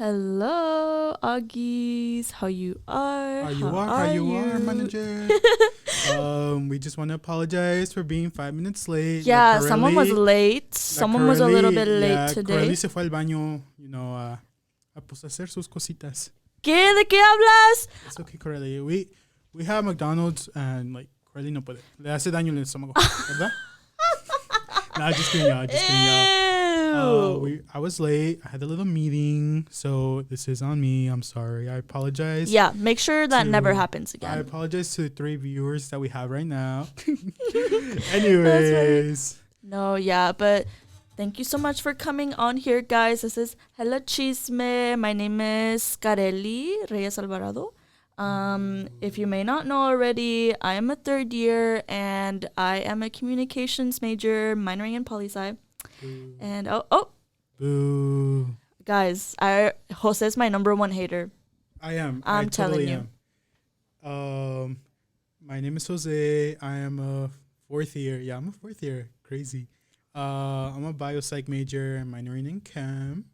Hello, Aggies. How you are? How you are, manager. We just want to apologize for being 5 minutes late. Yeah, like someone was late. Someone was a little bit late today. Karelly se fue al baño, a hacer sus cositas. ¿Qué? ¿De qué hablas? It's okay, Karelly. We have McDonald's and like Karelly no puede. Le hace daño el estómago, ¿verdad? Nah, just kidding, y'all. I was late. I had a little meeting, so this is on me. I'm sorry. I apologize. Yeah, make sure that never happens again. I apologize to the 3 viewers that we have right now. Anyways. No, yeah, but thank you so much for coming on here, guys. This is Hello Chisme. My name is Karelly Reyes Alvarado. If you may not know already, I am a 3rd year and I am a communications major minoring in poli-sci. And Boo. Guys, Jose is my number 1 hater. I am. I'm telling you. My name is Jose. I am a 4th year. Yeah, I'm a 4th year. Crazy. I'm a biopsych major and minoring in chem.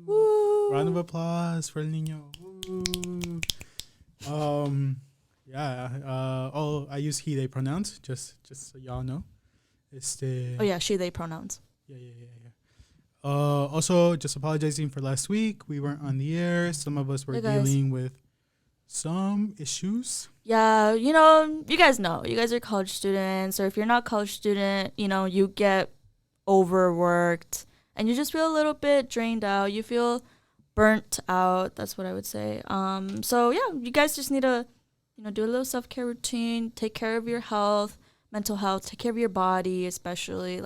Woo. Round of applause for El Niño. Woo. I use he, they pronouns, just so y'all know. Oh yeah, she, they pronouns. Yeah. Also, just apologizing for last week. We weren't on the air. Some of us were dealing with some issues. Yeah, you guys know. You guys are college students, or if you're not a college student, you get overworked and you just feel a little bit drained out. You feel burnt out. That's what I would say. So yeah, you guys just need to, do a little self-care routine, take care of your health, mental health, take care of your body, especially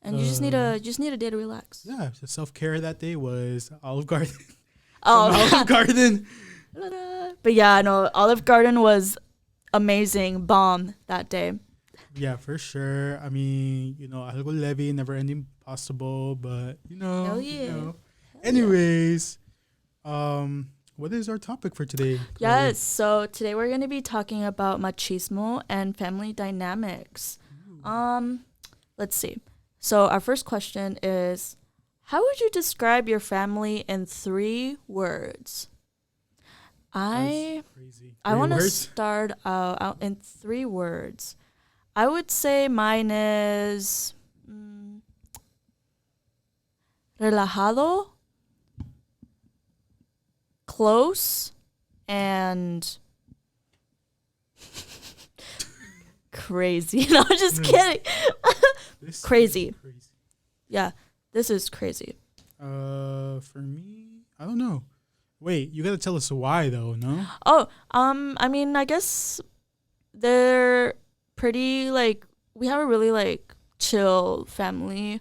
and you just need a day to relax. Yeah, the self-care that day was Olive Garden. Olive Garden. But yeah, no, Olive Garden was amazing, bomb that day. Yeah, for sure. I mean, algo levy, never ending possible, but Hell yeah. Anyways, what is our topic for today? Yes, so today we're going to be talking about machismo and family dynamics. Let's see. So our first question is, how would you describe your family in 3 words? I want to start out in 3 words. I would say mine is relajado, close, and crazy. No, just kidding. Crazy. Yeah, this is crazy. For me, I don't know. Wait, you gotta tell us why though, no? Oh, I mean, I guess they're pretty we have a really chill family.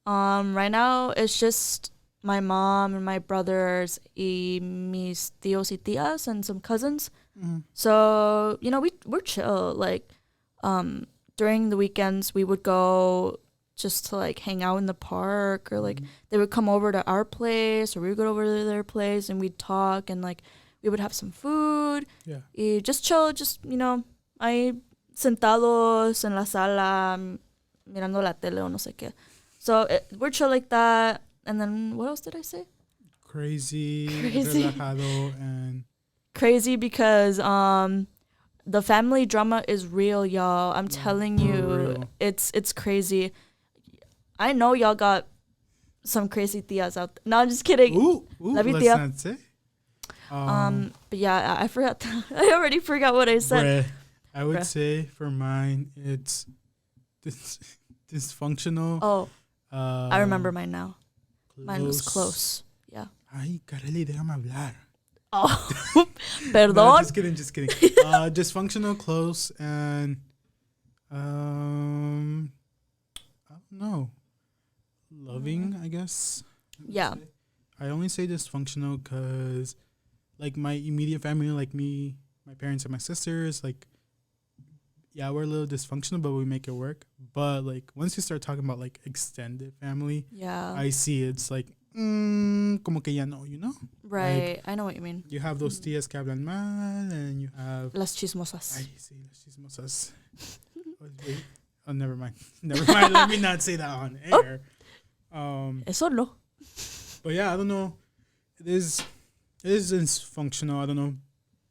Right now it's just my mom and my brothers y mis tíos y tías and some cousins. Mm-hmm. So, we're chill. During the weekends we would go just to hang out in the park, or they would come over to our place, or we would go over to their place and we'd talk, and we would have some food. Yeah. Y just chill, ahí sentados en la sala mirando la tele o no sé qué. So we're chill like that. And then what else did I say? Crazy. Relajado, and crazy because the family drama is real, y'all. I'm telling you, it's crazy. I know y'all got some crazy tías out there. No, I'm just kidding. Love you, tía. But yeah, I forgot. I already forgot what I said. I would say for mine, it's dysfunctional. Oh, I remember mine now. Close. Mine was close. Yeah. Ay, Karelly, déjame hablar. Oh, perdón. No, just kidding. Dysfunctional, close, and I don't know. Loving, I guess. Yeah. I only say dysfunctional because, my immediate family, me, my parents and my sisters, we're a little dysfunctional, but we make it work. But once you start talking about extended family, yeah, I see it's como que ya no, Right, I know what you mean. You have those tías que hablan mal, and you have las chismosas. Ay, sí, las chismosas. Oh, never mind. Let me not say that on air. Eso no. But yeah, I don't know. it is dysfunctional. I don't know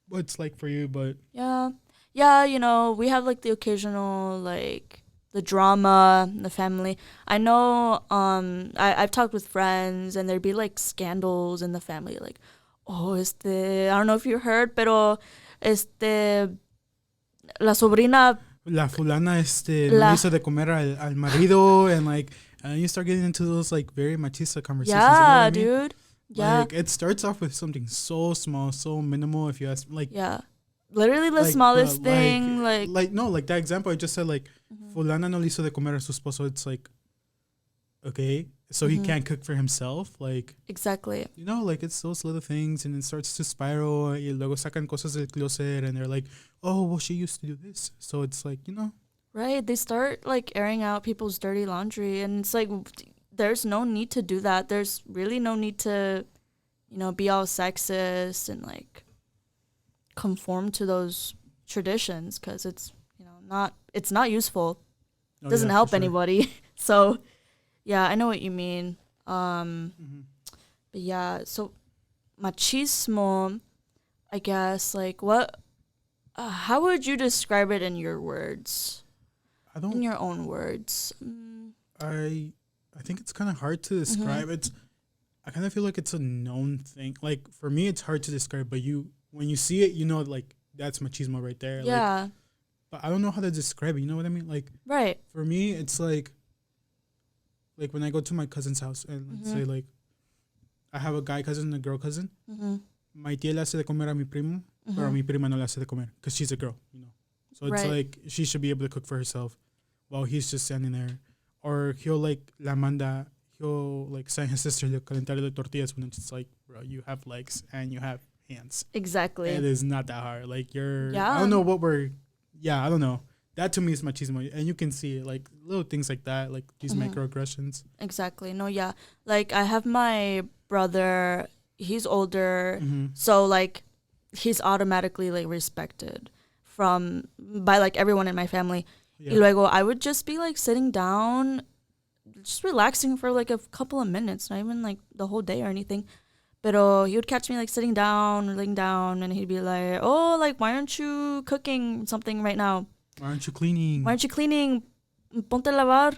what it's like for you, but yeah, you know, we have like the occasional like the drama in the family. I know I've talked with friends and there'd be like scandals in the family like, oh, I don't know if you heard, pero la sobrina la fulana no la hizo de comer al marido, and like, and you start getting into those like very machista conversations. yeah, you know what I mean? dude. Yeah. Like, it starts off with something so small, so minimal. If you ask, like, Yeah. Literally the like, smallest thing, like no, like that example I just said, like, Mhm. fulana no le hizo de comer a su esposo. It's like, okay, so he can't cook for himself, like, exactly. you know, like, it's those little things, and it starts to spiral. Y luego sacan cosas del closet, and they're like, oh, well, she used to do this, so it's like, you know, Right. They start like airing out people's dirty laundry, and it's like there's no need to do that. There's really no need to, you know, be all sexist and like conform to those traditions because it's, you know, it's not useful. oh, Doesn't yeah, help for sure. anybody. So, yeah, I know what you mean. Mhm. But yeah, so machismo, I guess, like what how would you describe it in your words? I In don't. your own words. I think it's kind of hard to describe. It's I kind of feel like it's a known thing. Like, for me, it's hard to describe, but when you see it, you know, like, that's machismo right there. Like, Yeah. but I don't know how to describe it. You know what I mean? Like, Right. for me, it's like when I go to my cousin's house and let's say, like, I have a guy cousin and a girl cousin. My tía le hace de comer a mi primo, pero a mi prima no le hace de comer because she's a girl, you know. So it's Right. like she should be able to cook for herself while he's just standing there. Or he'll like he'll like send his sister to calentar the tortillas when it's just like, bro, you have legs and you have hands. Exactly. It is not that hard. Like, I Yeah. don't know I don't know. That to me is machismo, and you can see it, like little things like that, like these microaggressions. Exactly. No, yeah. Like I have my brother, he's older, Mm-hmm. so like he's automatically like respected by like everyone in my family. Yeah. Y luego I would just be like sitting down, just relaxing for like a couple of minutes, not even like the whole day or anything. Pero he would catch me like sitting down or laying down, and he'd be like, "Oh, like why aren't you cooking something right now? Why aren't you cleaning? Why aren't you cleaning? Ponte a lavar.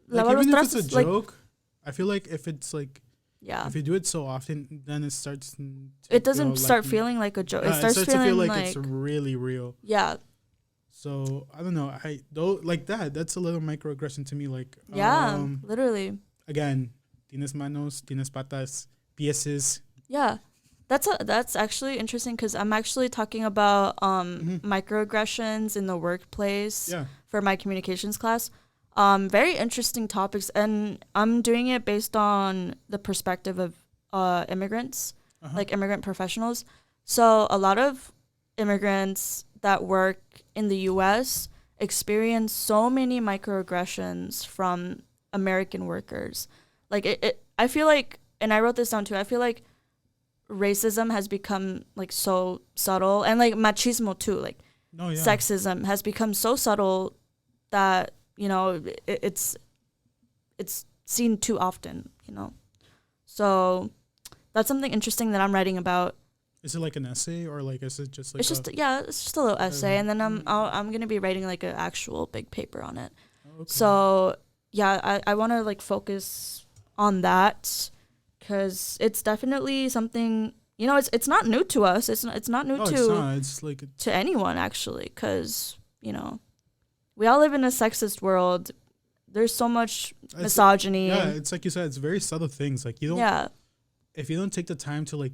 Like, Lavar los even if it's a trastes." Like, joke, I feel like if it's like, yeah. if you do it so often, then it starts to It doesn't feel start like, feeling like a joke. it It starts to feeling feel like, like it's really real. yeah, So I don't know. Like that. That's a little microaggression to me. Like, yeah, literally, again, tienes manos, tienes patas, pieces. yeah. That's actually interesting because I'm actually talking about microaggressions in the workplace Yeah. for my communications class. Very interesting topics, and I'm doing it based on the perspective of immigrants, like immigrant professionals. So a lot of immigrants that work in the U.S. experience so many microaggressions from American workers. Like I feel like, and I wrote this down too. I feel like racism has become like so subtle, and like machismo too. Like sexism has become so subtle that, you know, it's seen too often, you know. So that's something interesting that I'm writing about. Is it like an essay, or like is it just like It's just a little essay, and then I'm gonna be writing like an actual big paper on it. Oh, okay. So yeah, I want to like focus on that because it's definitely something, you know, it's not new to us. It's not new It's not. It's like to anyone actually, because, you know, we all live in a sexist world. There's so much misogyny. Yeah, it's like you said. It's very subtle things. Like, you don't. Yeah. If you don't take the time to like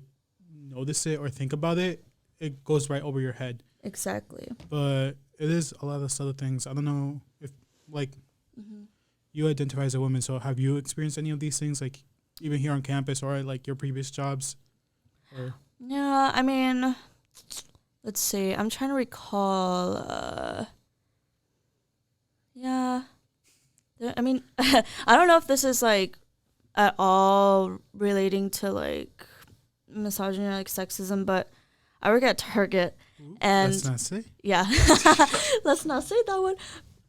notice it or think about it, it goes right over your head. Exactly. But it is a lot of subtle things. I don't know if like you identify as a woman. So have you experienced any of these things, like even here on campus or at, like, your previous jobs? Or Yeah, I mean, let's see. I'm trying to recall. Yeah. I mean, I don't know if this is like at all relating to like misogyny or like sexism, but I work at Target, and let's not say. yeah, let's not say that one.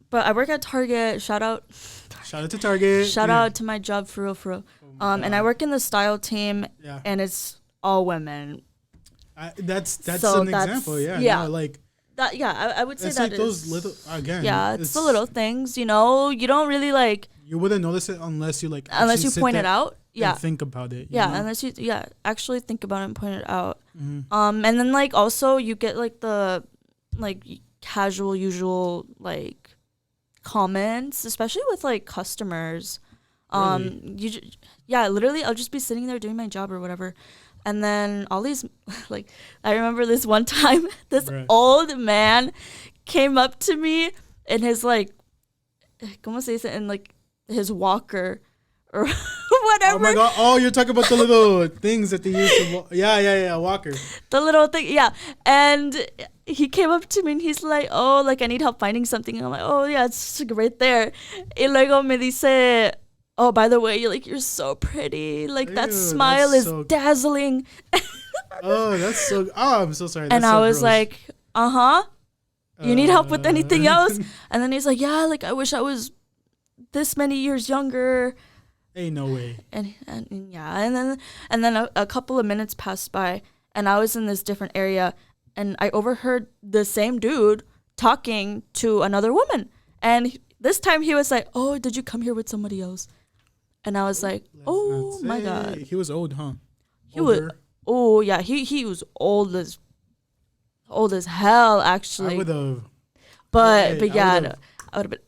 but I work at Target. Shout out to Target. Shout out to my job for real, for real. And I work in the style team, and it's all women. That's an example, yeah. No, like that. Yeah, I would say it's that like those little again. Yeah, it's the little things. You know, you don't really like. You wouldn't notice it unless you like. Unless you point it out. Yeah. And think about it. Yeah, know? unless you actually think about it and point it out. And then like also you get like the like casual usual like comments, especially with like customers. Really? Literally I'll just be sitting there doing my job or whatever, and then all these like I remember this one time this old man came up to me in his like ¿cómo se dice? In like his walker or whatever. Oh my god! Oh, you're talking about the little things that they use to walker. The little thing, yeah. And he came up to me and he's like, "Oh, like I need help finding something." And I'm like, "Oh yeah, it's like right there." Y luego me dice, "Oh, by the way, you're so pretty. Like that smile is dazzling." Oh, that's so. Oh, I'm so sorry. And that's I so was gross. like, You need help with anything else?" And then he's like, "Yeah, like I wish I was this many years younger." Ain't no way. And then a couple of minutes passed by, and I was in this different area, and I overheard the same dude talking to another woman. And this time he was like, "Oh, did you come here with somebody else?" And I was like, "Oh my god." He was old, huh? He was. Oh yeah, he was old as hell actually. I would have. But yeah. I would have been.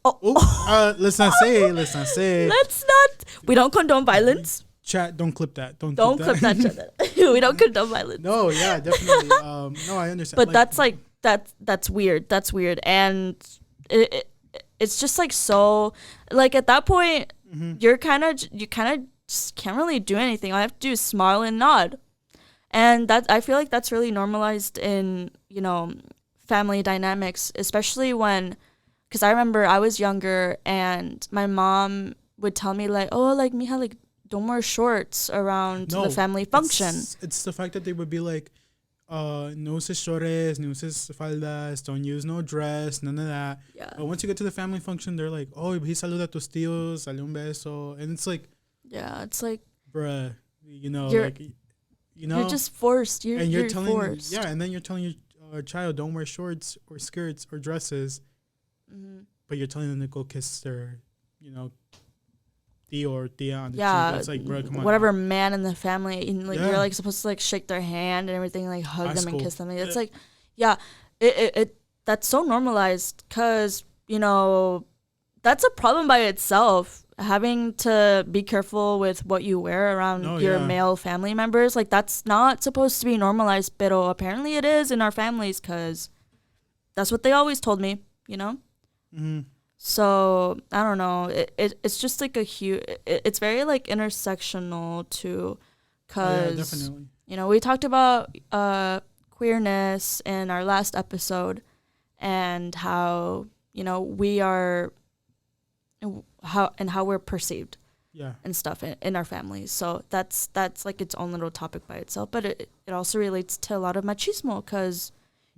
Let's not say. Let's not. We don't condone violence. Chat, don't clip that. Don't clip that. We don't condone violence. No, yeah, definitely. No, I understand. But that's weird. That's weird, and it's just like so. Like at that point, you kind of just can't really do anything. All I have to do is smile and nod, and that I feel like that's really normalized in family dynamics, especially when. Because I remember I was younger and my mom would tell me like, "Oh, like mija, like don't wear shorts around the family function." It's the fact that they would be like, no uses shorts, no uses faldas, don't use no dress, none of that. Yeah. But once you get to the family function, they're like, "Oh, he saluda a tus tíos, dale un beso," and it's like, yeah, it's like, bruh, you're just forced. You're telling forced. and then you're telling your child don't wear shorts or skirts or dresses. But you're telling them to go kiss their, tío or tía on the cheek. It's like, bro, come on. Whatever man in the family, and you're like supposed to like shake their hand and everything, like hug them and kiss them. It's like, yeah, it that's so normalized because that's a problem by itself. Having to be careful with what you wear around your male family members, like that's not supposed to be normalized. But apparently it is in our families because that's what they always told me. So I don't know. It's just like a huge. It's very like intersectional too, because definitely. We talked about queerness in our last episode, and how we are, how we're perceived, and stuff in our families. So that's like its own little topic by itself. But it also relates to a lot of machismo because.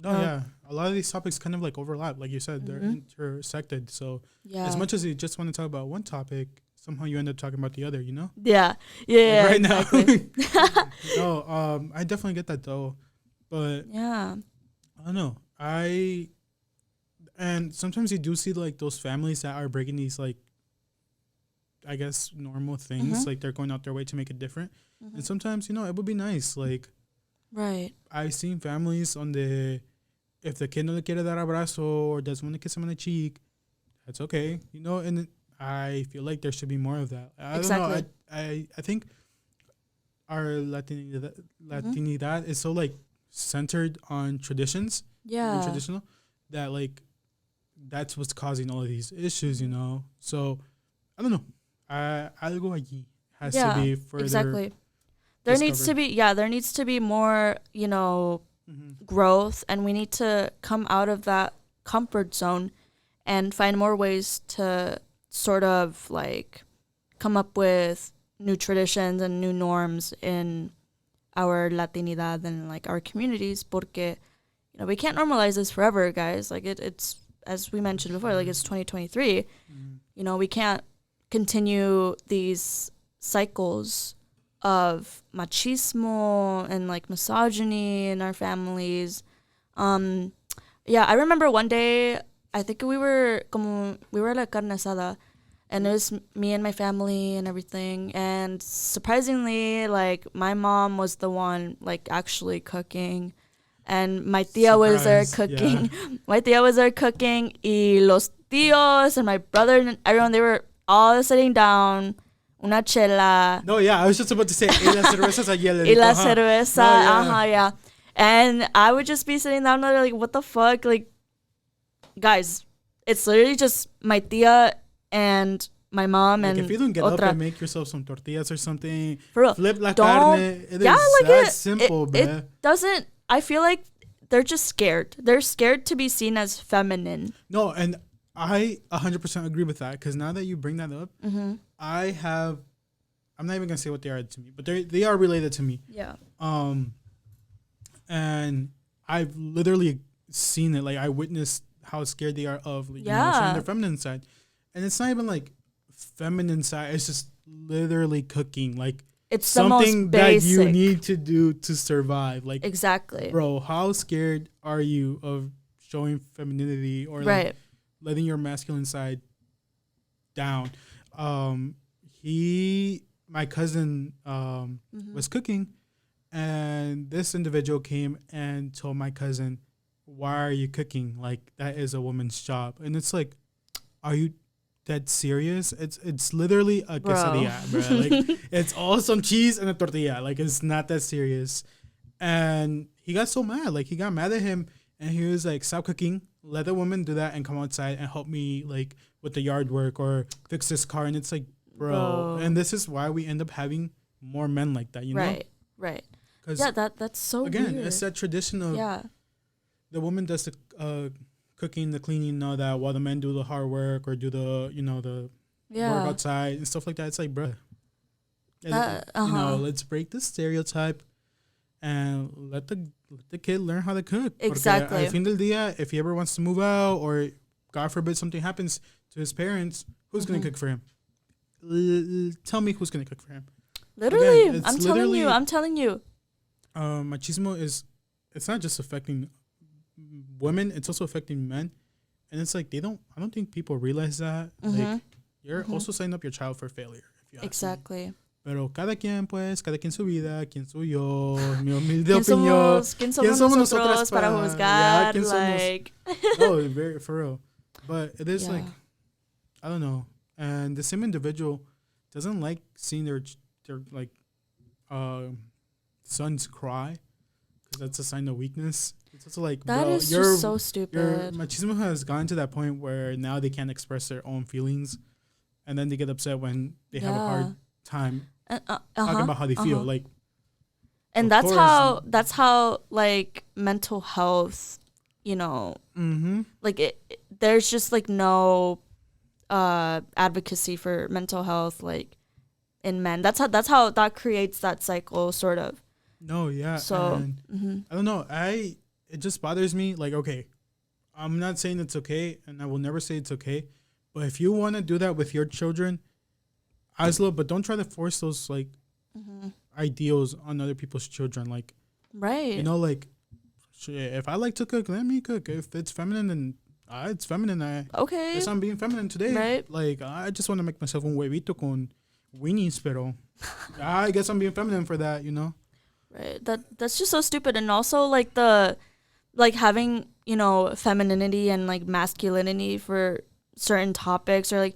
A lot of these topics kind of like overlap, like you said, they're intersected. So as much as you just want to talk about one topic, somehow you end up talking about the other, Yeah, like right exactly. now. No, I definitely get that though, but yeah, I don't know. And sometimes you do see like those families that are breaking these like, I guess normal things, like they're going out their way to make it different. And sometimes it would be nice, like. Right. I've seen families if the kid no le quiere dar abrazo or doesn't want to kiss him on the cheek, that's okay, and I feel like there should be more of that. I don't know. I think our Latinidad is so like centered on traditions. Yeah. Traditional that like that's what's causing all of these issues, So I don't know. Algo allí has to be further. Exactly. There needs to be more, growth, and we need to come out of that comfort zone and find more ways to sort of like come up with new traditions and new norms in our Latinidad and like our communities, porque we can't normalize this forever, guys. Like it's as we mentioned before, like it's 2023. You know, we can't continue these cycles of machismo and like misogyny in our families. Yeah, I remember one day, I think we were at la carne asada, and it was me and my family and everything. And surprisingly, like my mom was the one like actually cooking, and my tia was there cooking. Yeah. My tia was there cooking, y los tíos and my brother and everyone, they were all sitting down. Una chela. No, yeah, I was just about to say, y las cervezas ayer. Y la cerveza, no, yeah. And I would just be sitting down there like, what the fuck? Like, guys, it's literally just my tia and my mom, like, and if you don't get up and make yourself some tortillas or something, for real, flip la carne, it is that simple, bruh. It doesn't, I feel like they're just scared. They're scared to be seen as feminine. No, and I 100% agree with that, because now that you bring that up, I'm not even going to say what they are to me, but they are related to me. Yeah. And I've literally seen it. Like, I witnessed how scared they are of, like, showing their feminine side. And it's not even like feminine side. It's just literally cooking. Like, it's something that you need to do to survive. Like, exactly. Bro, how scared are you of showing femininity or like letting your masculine side down? My cousin was cooking, and this individual came and told my cousin, "Why are you cooking? Like, that is a woman's job." And it's like, are you dead serious? It's literally a quesadilla, bro. Like, it's all some cheese and a tortilla. Like, it's not that serious. And he got so mad. Like, he got mad at him, and he was like, "Stop cooking. Let the woman do that and come outside and help me, like, with the yard work or fix this car." And it's like, bro. And this is why we end up having more men like that, you know? Right. Yeah, that's so again, weird. It's that tradition of the woman does the cooking, the cleaning, and all that, while the men do the hard work or do the, the work outside and stuff like that. It's like, bro, let's break the stereotype and let the kid learn how to cook. Exactly. At fin del día, if he ever wants to move out or, God forbid, something happens to his parents, who's going to cook for him? Tell me who's going to cook for him. Literally. Again, I'm telling you. Machismo it's not just affecting women, it's also affecting men. And it's like, I don't think people realize that. Like, you're also setting up your child for failure. If you exactly. Me. Pero cada quien su vida, quien soy yo, mi humilde opinión. ¿Quién somos nosotros para juzgar? Like. No, very, for real. But it is like, I don't know. And the same individual doesn't like seeing their like sons cry, because that's a sign of weakness. It's also like, that is just so stupid. Your machismo has gotten to that point where now they can't express their own feelings, and then they get upset when they have a hard time talking about how they feel. Like, and that's how like mental health, like there's just like no advocacy for mental health, like, in men. That's how that creates that cycle, sort of. No, yeah. So I don't know. It just bothers me. Like, okay, I'm not saying it's okay, and I will never say it's okay. But if you want to do that with your children, but don't try to force those like ideals on other people's children. Like, right. Like, if I like to cook, let me cook. If it's feminine, then it's feminine. Okay. Guess I'm being feminine today. Right. Like, I just want to make myself un huevito con weenies, pero I guess I'm being feminine for that, Right. That's just so stupid. And also like having, femininity and like masculinity for certain topics, or like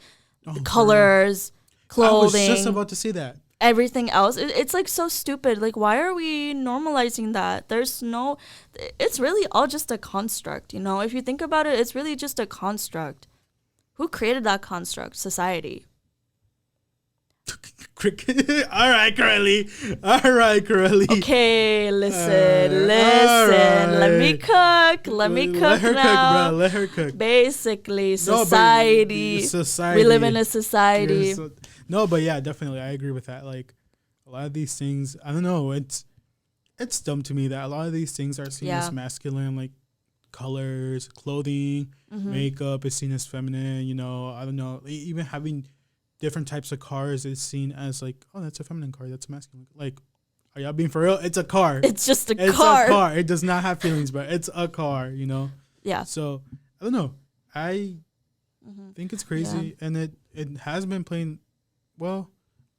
colors, clothing. I was just about to say that. Everything else, it's like so stupid. Like, why are we normalizing that? It's really all just a construct, If you think about it, it's really just a construct. Who created that construct? Society. All right, Karelly. Okay, listen. Right. Let me cook now. Let her cook. Basically, society. We live in a society. No, but yeah, definitely, I agree with that. Like, a lot of these things, I don't know. It's dumb to me that a lot of these things are seen as masculine, like colors, clothing, makeup is seen as feminine. You know, I don't know. Even having different types of cars is seen as like, oh, that's a feminine car. That's a masculine. Like, are y'all being for real? It's a car. It's just a car. It's a car. It does not have feelings, but it's a car. You know. Yeah. So I don't know. I think it's crazy, and it has been playing. Well,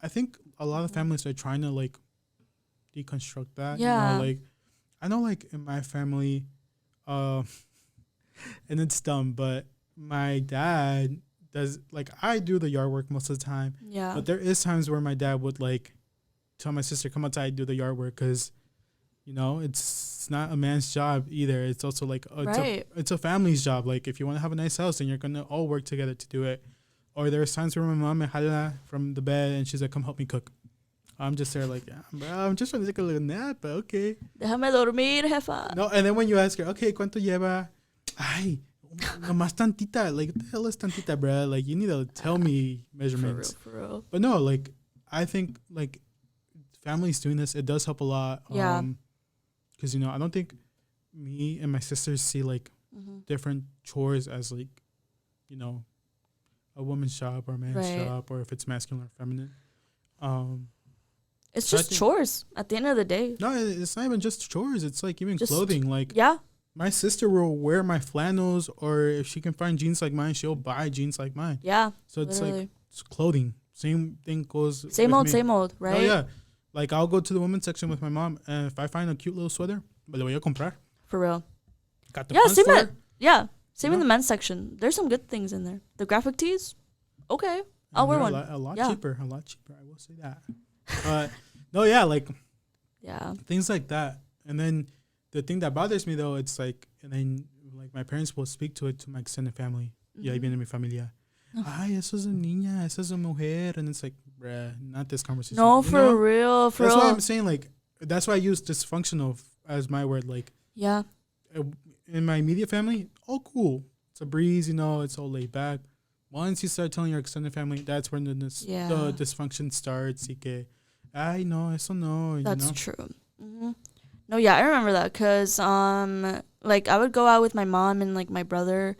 I think a lot of families are trying to like deconstruct that. Yeah. You know, like I know, like in my family, and it's dumb, but my dad does like I do the yard work most of the time. Yeah. But there is times where my dad would like tell my sister, "Come outside, do the yard work," because you know it's not a man's job either. It's also like it's a family's job. Like if you want to have a nice house, then you're gonna all work together to do it. Or there's times where my mom me jala from the bed and she's like, "Come help me cook." I'm just there like, yeah, bro, I'm just trying to take a little nap, but okay. Déjame dormir, jefa. No, and then when you ask her, okay, ¿cuánto lleva? Ay, nomás tantita. Like, what the hell is tantita, bro? Like, you need to tell me measurements. For real. But no, like, I think, like, families doing this, it does help a lot. Yeah. Because, you know, I don't think me and my sisters see, like, different chores as, like, you know, a woman's job or a man's job, or if it's masculine or feminine. It's just chores at the end of the day. No, it's not even just chores. It's like even clothing. Like, my sister will wear my flannels, or if she can find jeans like mine, she'll buy jeans like mine. Yeah. So it's like it's clothing. Same thing goes. Same old, right? Oh yeah. Like I'll go to the women's section with my mom, and if I find a cute little sweater, me lo voy a comprar. For real. Got the fun store. Same in the men's section. There's some good things in there. The graphic tees, okay, I'll wear one. A lot cheaper. I will say that. But no, yeah, like things like that. And then the thing that bothers me though, it's like, and then like my parents will speak to it to my extended family. Y ahí viene mi familia. Ay, eso es una niña, eso es una mujer, and it's like, bruh, not this conversation. No, for real. That's why I'm saying like, that's why I use dysfunctional as my word. Like, in my immediate family, all cool. It's a breeze, you know. It's all laid back. Once you start telling your extended family, that's when the dysfunction starts. Y que, ay, no, eso no. That's true. No, yeah, I remember that because, like, I would go out with my mom and, like, my brother.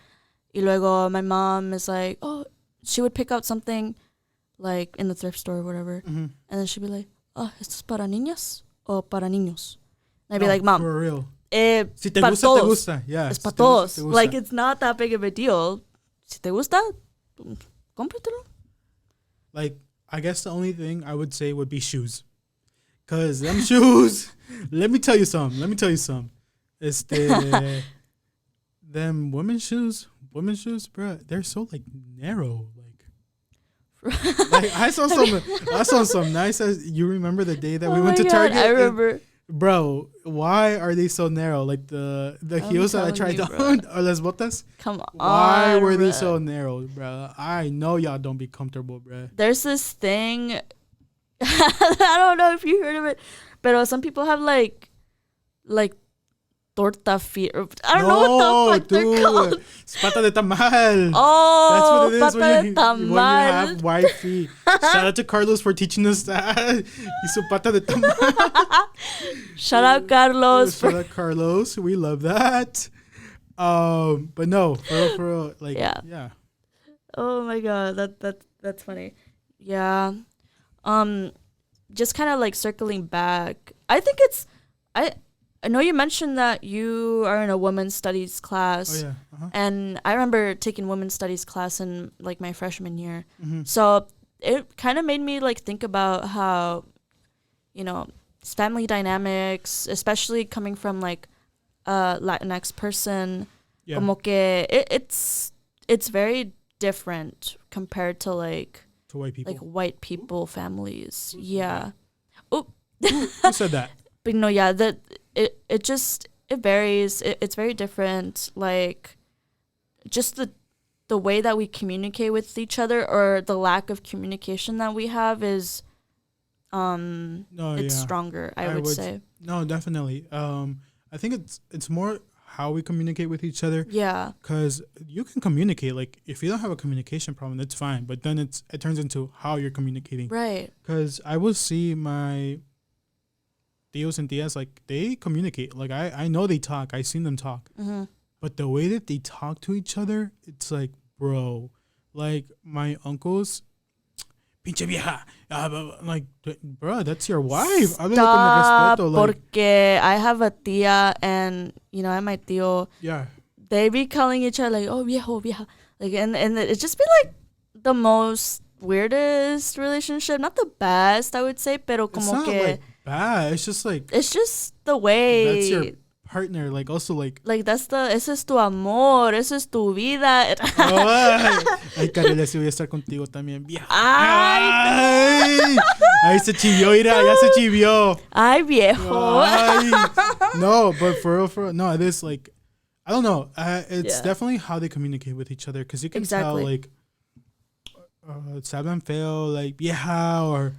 Y luego my mom is like, oh, she would pick out something, like, in the thrift store or whatever. And then she'd be like, oh, ¿esto es para niñas o para niños? And I'd be like, Mom. For real. Si te gusta, te gusta. Yeah. Es para todos. Like, it's not that big of a deal. Si te gusta, cómpratelo. Like, I guess the only thing I would say would be shoes. Because them shoes, let me tell you something. Them women's shoes, bro, they're so, like, narrow. Like I saw some nice, you remember the day that we went to Target? I remember. Bro, why are they so narrow? Like the heels that I tried on, or las botas? Come on. Why were they so narrow, bro? I know y'all don't be comfortable, bro. There's this thing, I don't know if you heard of it, but some people have like torta feet. I don't know what the fuck they're called. It's pata de tamal. Oh, that's what it is pata de tamal. When you have white feet. Shout out to Carlos for teaching us that. Hizo pata de tamal. Shout out Carlos. Shout out Carlos. We love that. But no, for real, like yeah. Oh my god, that's funny. Yeah. Just kind of like circling back. I think I know you mentioned that you are in a women's studies class. Oh, yeah. And I remember taking women's studies class in, like, my freshman year. So it kind of made me, like, think about how, you know, family dynamics, especially coming from, like, a Latinx person, como que it's very different compared to, like, white people. Like, white people families. Yeah. Oh. Who said that? But no, yeah, it varies. It's very different. Like, just the way that we communicate with each other, or the lack of communication that we have is stronger, I would say. No, definitely. I think it's more how we communicate with each other. Yeah. Because you can communicate. Like, if you don't have a communication problem, that's fine. But then it turns into how you're communicating. Right. Because I will see my tios and tias, like, they communicate. Like, I know they talk. I've seen them talk. but the way that they talk to each other, it's like, bro, like my uncles, pinche vieja, like, bro, that's your wife. Háblale con el respeto, like, porque I have a tía and, you know, and my tío, yeah, they be calling each other like, oh, viejo, vieja. Like, and it just be like the most weirdest relationship. Not the best, I would say, pero it's como not que like bad. It's just like, it's just the way. that's your partner. Like, also like, that's the, ese es tu amor, ese es tu vida. ay, Karelly, si voy a estar contigo también, vieja. Ay, Ahí se chivió, mira, ya se chivió. ay, viejo. Ay. No, but for real, no, it is like, I don't know. It's Yeah. definitely how they communicate with each other, because you can Exactly. tell, like, saben feo, like, vieja, or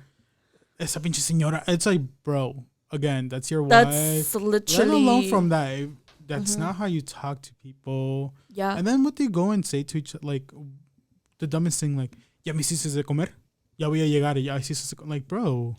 esa pinche señora. It's like, bro, again, that's your wife. That's Let literally. alone from that. That's not how you talk to people. Yeah. And then what they go and say to each other, like, the dumbest thing, like, ya me hiciste de comer, ya voy a llegar, ya hiciste de comer. Like, bro,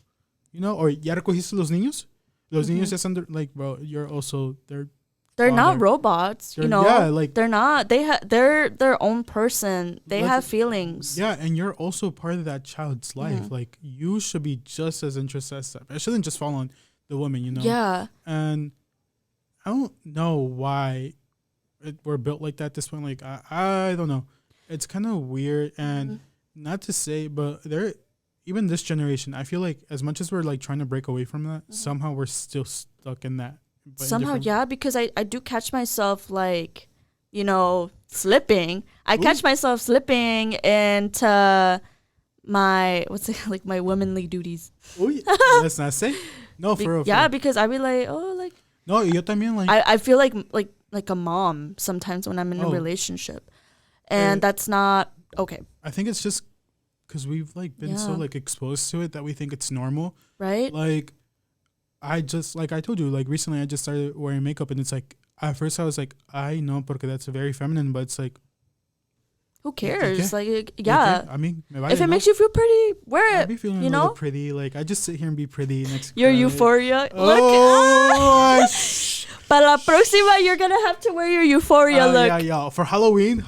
you know, or ya recogiste los niños? Los niños ya están, like, bro, you're also, They're not father. robots, you know. Yeah, like, They're not. They're their own person. They Like, have feelings. yeah, and you're also part of that child's life. Like, you should be just as interested as them. It shouldn't just fall on the woman, you know. Yeah. And I don't know why we're built like that. This one, like, I don't know. It's kind of weird, and not to say, but even this generation, I feel like as much as we're like trying to break away from that, somehow we're still stuck in that. But Somehow, yeah, because I do catch myself, like, you know, slipping. I catch myself slipping into my, what's it, like, my womanly duties. Ooh, let's not say. No, for real. Yeah, because I be like, oh, like, No, yo también, like, I feel like a mom sometimes when I'm in a relationship. And that's not okay. I think it's just because we've like been so like exposed to it that we think it's normal. Right? Like, I told you, like, recently I just started wearing makeup, and it's like, at first I was like, I know, porque that's very feminine, but it's like, who cares? Like, yeah. I mean, if it makes you feel pretty, wear I'd it. be feeling you a know, little pretty. Like, I just sit here and be pretty next. your euphoria. Oh, Para la próxima, you're gonna have to wear your euphoria look. Yeah. For Halloween,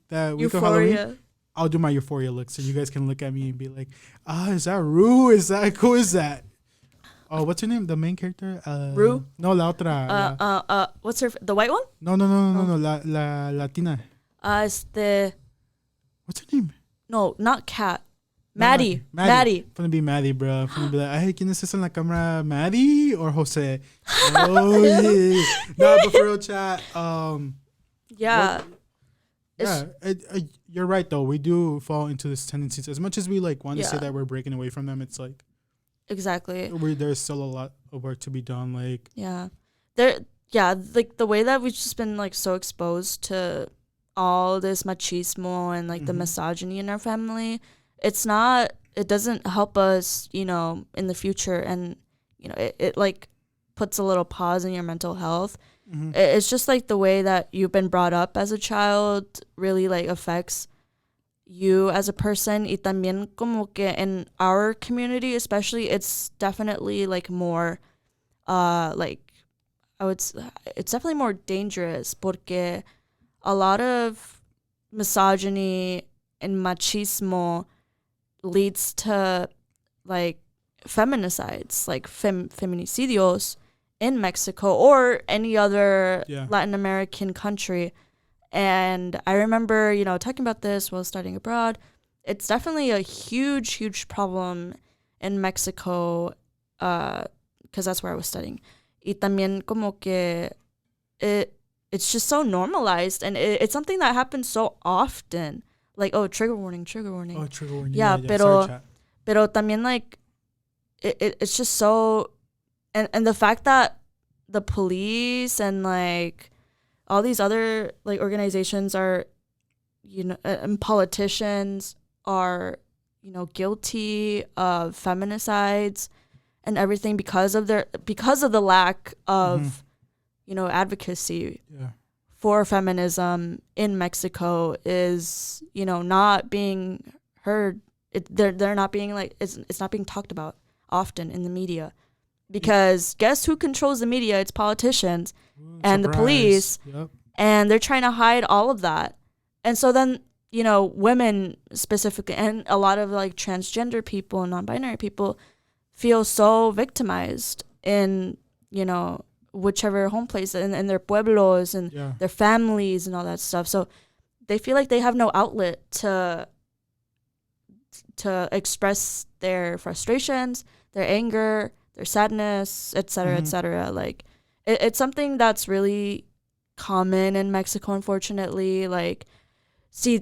that week of Halloween, Euphoria. I'll do my euphoria look, so you guys can look at me and be like, is that Rue? Is that who is that? Oh, what's her name? The main character? Rue? No, la otra. What's her? The white one? No. La Latina. The What's her name? no, not Kat. No, Maddie. I'm gonna be Maddie, bro. I'm gonna be like, hey, ¿quién es esa en la cámara? Maddie or Jose? Oh, yeah. No, but for real chat. Yeah. Yeah, you're right though. We do fall into this tendencies. As much as we like want to say that we're breaking away from them, it's like Exactly. there's still a lot of work to be done. Like, like the way that we've just been like so exposed to all this machismo and like the misogyny in our family, it doesn't help us, you know, in the future. And, you know, it like puts a little pause in your mental health. It's just like the way that you've been brought up as a child really like affects you as a person. Y también como que in our community especially, it's definitely like more like it's definitely more dangerous porque a lot of misogyny and machismo leads to like feminicides, like feminicidios in Mexico or any other Latin American country. And I remember, you know, talking about this while studying abroad. It's definitely a huge, huge problem in Mexico because that's where I was studying. Y también como que it's just so normalized, and it's something that happens so often. Like, oh, trigger warning. oh, trigger warning. Yeah, Sorry, pero también like it's just so, and the fact that the police and like all these other like organizations are, you know, and politicians are, you know, guilty of feminicides and everything because of the lack of you know, advocacy for feminism in Mexico is, you know, not being heard. They're not being like, it's not being talked about often in the media, because guess who controls the media? It's politicians and the police. and they're trying to hide all of that. And so then, you know, women specifically, and a lot of like transgender people and non-binary people feel so victimized in, you know, whichever home place in their pueblos and their families and all that stuff. So they feel like they have no outlet to express their frustrations, their anger, their sadness, etc., etc. Like it's something that's really common in Mexico, unfortunately. Like si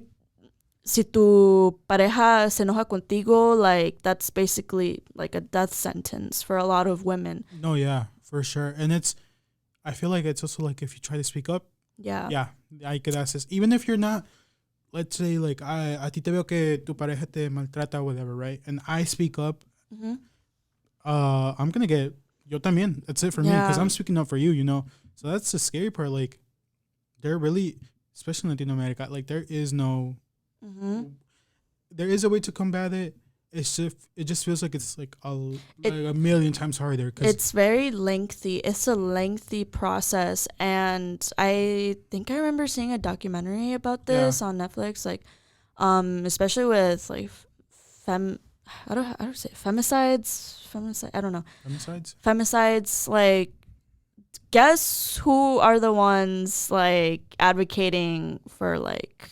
tu pareja se enoja contigo, like that's basically like a death sentence for a lot of women. No, yeah, for sure. And I feel like it's also like if you try to speak up, hay que das. Even if you're not, let's say like a ti te veo que tu pareja te maltrata or whatever, right? And I speak up, I'm gonna get yo también. That's it for me because I'm speaking up for you, you know. So that's the scary part. Like they're really, especially in Latin America, like there is no, there is a way to combat it. It just feels like it's like a million times harder. It's very lengthy. It's a lengthy process, and I think I remember seeing a documentary about this on Netflix. Like, especially with like I don't say femicides. I don't know. Femicides. Like, guess who are the ones like advocating for like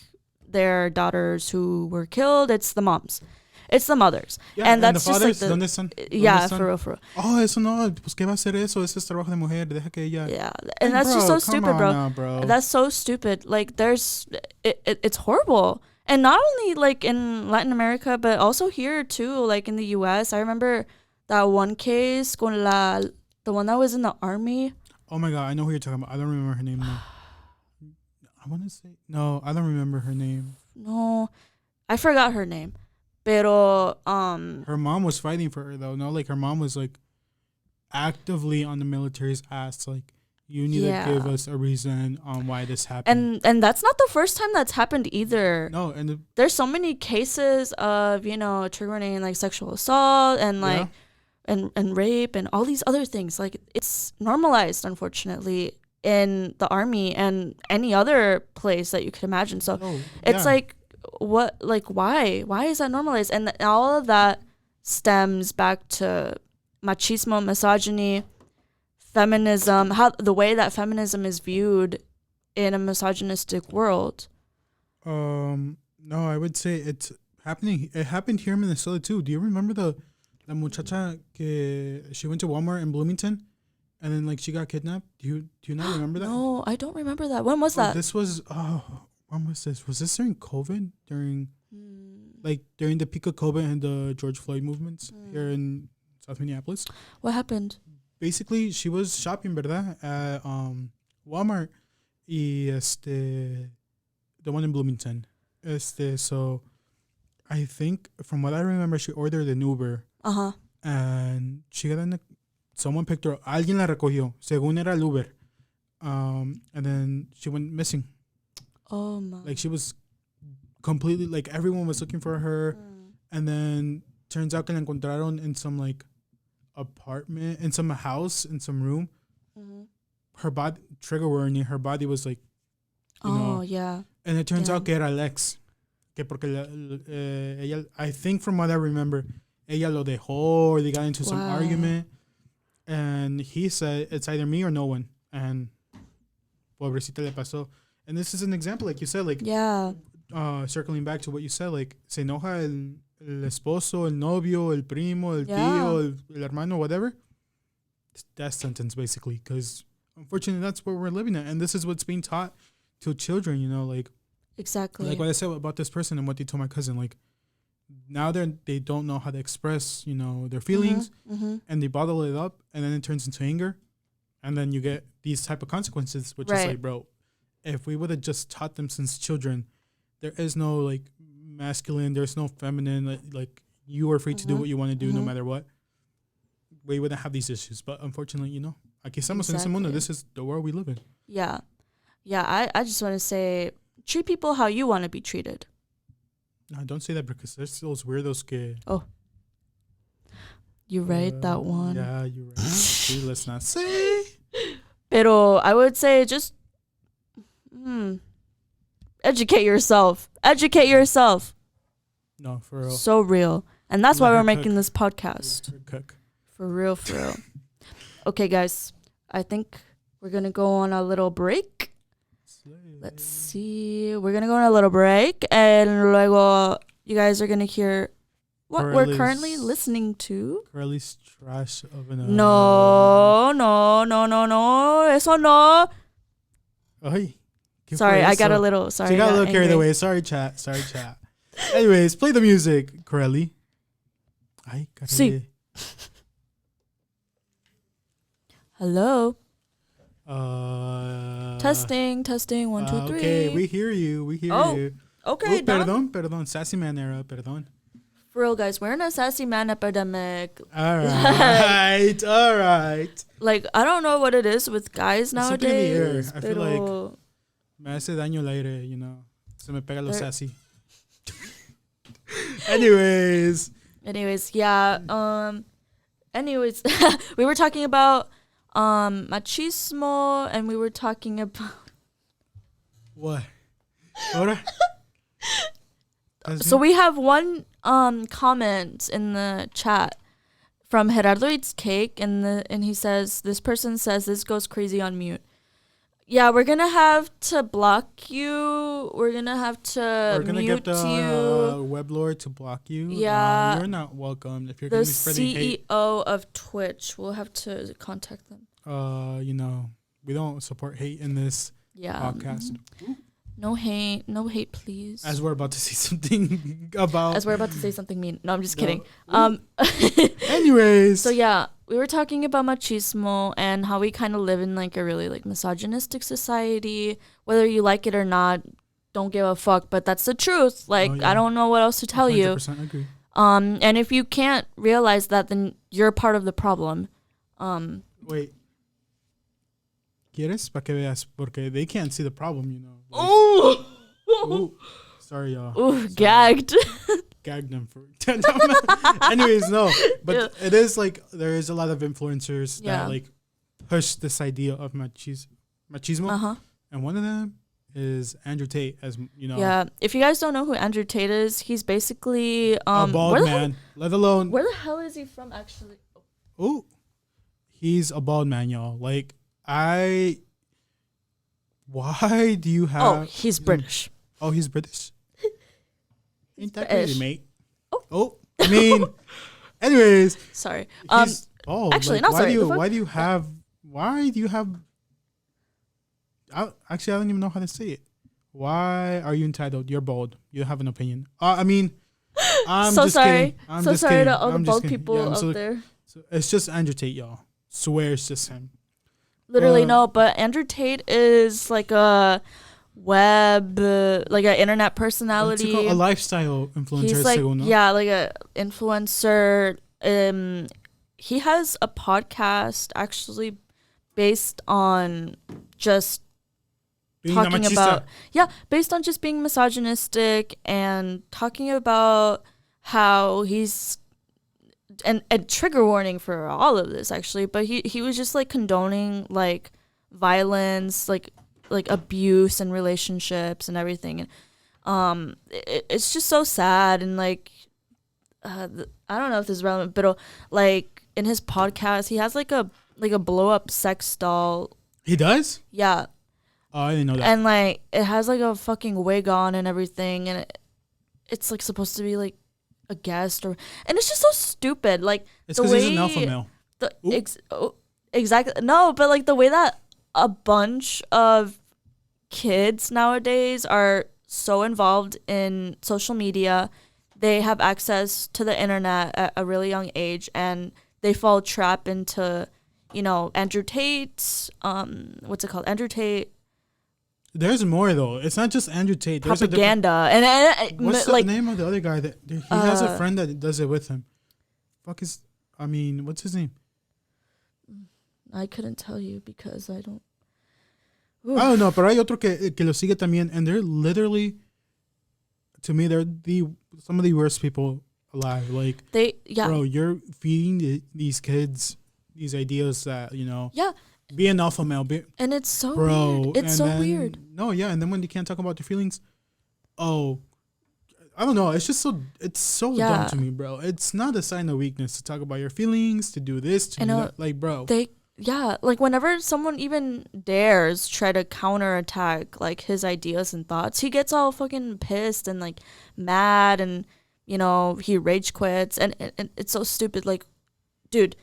their daughters who were killed? It's the moms. It's the mothers. Yeah, and that's the fathers, just like ¿dónde están? Yeah, for real. Oh, eso no, pues qué va a hacer eso? Ese es trabajo de mujer, deja que ella. Yeah, and that's just so stupid, bro. That's so stupid. Like it's horrible. And not only like in Latin America, but also here too, like in the US. I remember that one case con the one that was in the army. Oh my god, I know who you're talking about. I don't remember her name though. I want to say no, I don't remember her name. No, I forgot her name. Pero her mom was fighting for her though. No, like her mom was like actively on the military's ass. Like you need to give us a reason on why this happened. And that's not the first time that's happened either. No, and there's so many cases of, you know, triggering like sexual assault and like and rape and all these other things. Like it's normalized, unfortunately, in the army and any other place that you could imagine. So it's like, what, like, why is that normalized? And all of that stems back to machismo, misogyny, feminism, how the way that feminism is viewed in a misogynistic world. No, I would say it's happening. It happened here in Minnesota too. Do you remember the muchacha que she went to Walmart in Bloomington and then like she got kidnapped? Do you not remember that? No, I don't remember that. When was that? This was when was this? Was this during COVID? During the peak of COVID and the George Floyd movements here in South Minneapolis? What happened? Basically, she was shopping, ¿verdad? At Walmart y the one in Bloomington. So I think from what I remember, she ordered an Uber. And she got in someone picked her up. Alguien la recogió. Según era el Uber. And then she went missing. Oh my. Like she was completely, like everyone was looking for her. And then turns out que la encontraron in some like apartment, in some house, in some room. Her body, trigger warning, her body was like, you know. Yeah. And it turns out que era Alex. Que porque ella, I think from what I remember, ella lo dejó or they got into some argument. And he said, it's either me or no one. And pobrecita le pasó. And this is an example, like you said, like, circling back to what you said, like, se enoja el esposo, el novio, el primo, el tío, el hermano, whatever. It's death sentence, basically, because unfortunately, that's what we're living at. And this is what's being taught to children, you know, like. Exactly. Like what I said about this person and what they told my cousin, like, now they don't know how to express, you know, their feelings, and they bottle it up, and then it turns into anger, and then you get these type of consequences, which is like, bro, if we would have just taught them since children, there is no like masculine, there's no feminine, like you are free to do what you want to do no matter what. We wouldn't have these issues, but unfortunately, you know, aquí estamos en ese mundo. This is the world we live in. Yeah. I just want to say, treat people how you want to be treated. No, don't say that because there's those weirdos que. Oh. You right, that one. Yeah, you're right. See, let's not say. Pero I would say just Educate yourself. Educate yourself. No, for real. So real. And that's Let why her we're making cook. this podcast. Let her cook. For real, for real. Okay, guys. I think we're going to go on a little break. Let's see. We're going to go on a little break. And luego you guys are going to hear what we're currently listening to. Karelly's trash of an... No. Eso no. Ay, Sorry, I got a little... Sorry, she got a little carried angry. away. Sorry, chat. Anyways, play the music, Karelly. Ay, Karelly. Sí. Hello. Testing. 1, 2, 3. Okay, we hear you. Okay, Oh, perdón. Sassy man era, perdón. For real, guys, we're in a sassy man epidemic. All right. Like, I don't know what it is with guys Something in the air. nowadays. I feel like me hace daño el aire, you know. Se me pega lo sassy. Anyways, yeah. Anyways, we were talking about machismo, and we were talking about what? Ahora? So we have one comment in the chat from Gerardo Eats Cake, and he says, this person says, this goes crazy on mute. Yeah, we're gonna have to block you. We're gonna have to mute get the web lord to block you. Yeah, you're not welcome. If you're the gonna be spreading hate, CEO of Twitch, we'll have to contact them. You know, we don't support hate in this podcast. No hate, please. As we're about to say something about. As we're about to say something mean. No, I'm just kidding. Anyways. So yeah, we were talking about machismo and how we kind of live in like a really like misogynistic society. Whether you like it or not, don't give a fuck. But that's the truth. Like, I don't know what else to tell 100% agree. And if you can't realize that, then you're part of the problem. Wait. ¿Quieres? Pa' que veas. Porque they can't see the problem, you know. Like, Oh! Sorry, y'all. Ooh, gagged. Gagged them for... Anyways, no. But it is like, there is a lot of influencers that like push this idea of machismo. Uh-huh. And one of them is Andrew Tate, as you know. Yeah. If you guys don't know who Andrew Tate is, he's basically... a bald man. Let alone... Where the hell is he from, actually? Oh. He's a bald man, y'all. Like, why do you have... Oh, he's British. Oh, he's British? Ain't that British. crazy, mate? Oh, I mean... anyways. Sorry. He's bald. Actually, like, not sorry. Why do you have... Actually, I don't even know how to say it. Why are you entitled? You're bald. You have an opinion. I mean... I'm so just sorry. Kidding. I'm so just sorry kidding. to all the I'm just bald kidding. people out so, there. So it's just Andrew Tate, y'all. Swear it's just him. Literally no, but Andrew Tate is like a web, like an internet personality. A lifestyle influencer. He's like, like a influencer. He has a podcast actually based on just being talking about based on just being misogynistic and talking about how he's and trigger warning for all of this actually, but he was just like condoning like violence, like abuse and relationships and everything, and it's just so sad. And like I don't know if this is relevant, but like in his podcast he has like a blow up sex doll. He does? Yeah. Oh, I didn't know that. And like it has like a fucking wig on and everything, and it's like supposed to be like a guest, and it's just so stupid. Like it's because he's an alpha male. Exactly. No, but like the way that a bunch of kids nowadays are so involved in social media, they have access to the internet at a really young age, and they fall trap into, you know, Andrew Tate's what's it called? Andrew Tate. There's more though. It's not just Andrew Tate. There's propaganda. What's the name of the other guy that he has a friend that does it with him? What's his name? I couldn't tell you because I don't. Oof. I don't know, pero hay otro que lo sigue también, and they're literally, to me, they're some of the worst people alive. Like bro, you're feeding these kids these ideas that, you know. Yeah. be an alpha male, and it's so bro. weird. It's so weird. No, yeah, and then when you can't talk about your feelings, oh, I don't know. It's just it's so dumb to me, bro. It's not a sign of weakness to talk about your feelings, to do this, to do that. Like, bro. Like whenever someone even dares try to counterattack like his ideas and thoughts, he gets all fucking pissed and like mad, and you know, he rage quits, and it's so stupid. Like, dude,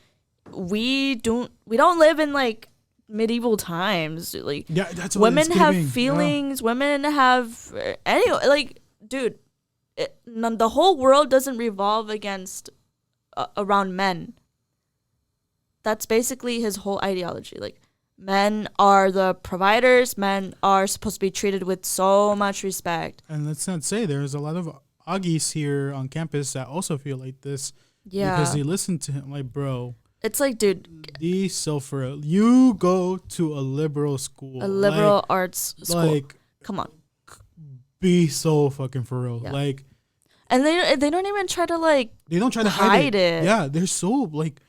we don't live in like medieval times. Like, yeah, that's what women have giving. feelings. Yeah. Women have anyway. Like, dude, the whole world doesn't revolve against around men. That's basically his whole ideology. Like, men are the providers. Men are supposed to be treated with so much respect. And let's not say there's a lot of Augies here on campus that also feel like this. Yeah. Because they listen to him. Like, bro. It's like, dude. For real. You go to a liberal school. A liberal arts school. Like, come on. Be so fucking for real. Yeah. Like. And they don't even try to like. They don't try to hide it. Yeah, they're so like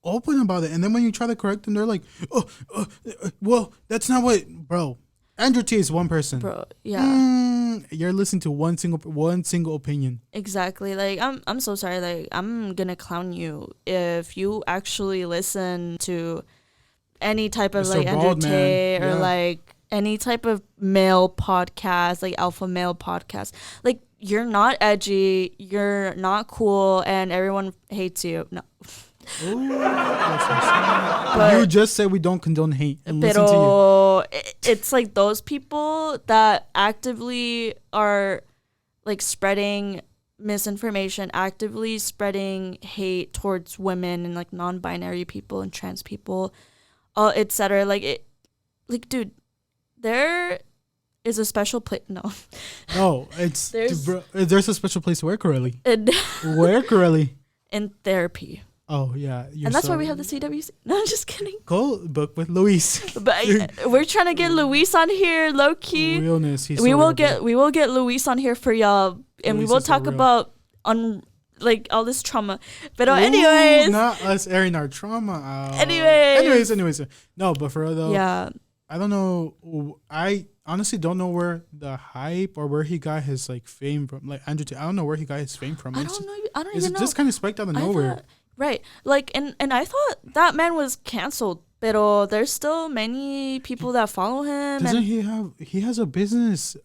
open about it. And then when you try to correct them, they're like, well, that's not what, bro. Andrew T is one person. Bro, yeah. You're listening to one single opinion. Exactly. Like, I'm so sorry. Like, I'm gonna clown you if you actually listen to any type of Mr. like Andrew Tate or like any type of male podcast, like alpha male podcast. Like, you're not edgy, you're not cool, and everyone hates you. No. Ooh, but you just said we don't condone hate and listen to you. It's like those people that actively are like spreading misinformation, actively spreading hate towards women and like non-binary people and trans people, etc. Like, dude, there is a special place. No, it's there's a special place where Karelly. Where Karelly? In therapy. Oh, yeah. And that's why we have the CWC. No, I'm just kidding. Go book with Luis. But we're trying to get Luis on here, low key. Realness. We will get Luis on here for y'all, and we will talk about like all this trauma. But anyways, not us airing our trauma out. Anyways. No, but for real though. Yeah. I don't know. I honestly don't know where the hype or where he got his like fame from. Like Andrew Tate, I don't know where he got his fame from. I don't even know. It's just kind of spiked out of nowhere. Right. Like, and I thought that man was canceled, pero there's still many people that follow him. Doesn't he has a business.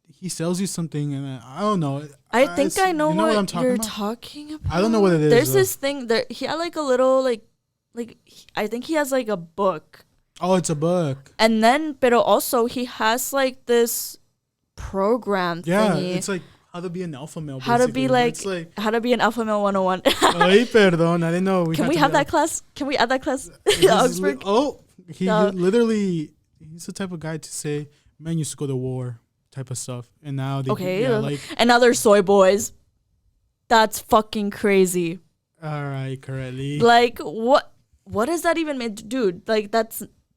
He sells you something, and I don't know. I think I know what I'm talking about. I don't know what it is. There's this thing there. He had like a little like I think he has like a book. Oh, it's a book. And then, pero also he has like this program thingy. It's like how to be an alpha male. How to be how to be an alpha male 101. Ay, perdón, I didn't know. Can we have that class? Can we add that class? Augsburg? He literally, he's the type of guy to say, men used to go to war type of stuff. And now they and now they're soy boys. That's fucking crazy. All right, Karelly. Like, what does that even mean? Dude, like,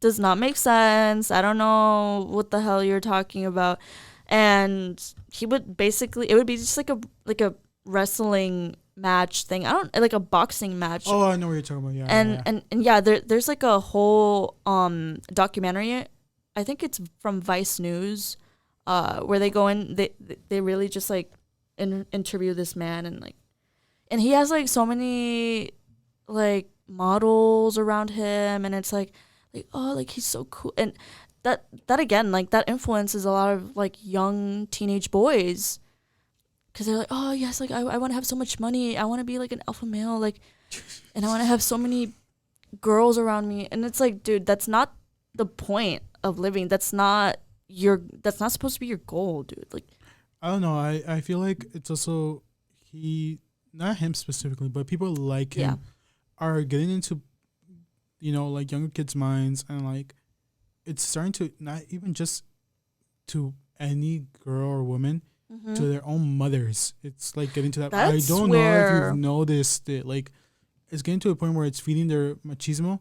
does not make sense. I don't know what the hell you're talking about. And he would basically, it would be just like a wrestling match thing. Like a boxing match. Oh, I know what you're talking about. Yeah. And there's like a whole documentary. I think it's from Vice News, where they go in. They really just like interview this man, and he has like so many like models around him, and it's like oh, like he's so cool. And that again, like, that influences a lot of like young teenage boys, because they're like, oh yes, like I want to have so much money, I want to be like an alpha male, like, and I want to have so many girls around me. And it's like, dude, that's not the point of living. That's not supposed to be your goal, dude. Like, I don't know. I feel like it's also not him specifically, but people like him are getting into, like younger kids' minds, and like it's starting to not even just to any girl or woman, to their own mothers. It's like getting to that. I don't know if you've noticed it. Like, it's getting to a point where it's feeding their machismo,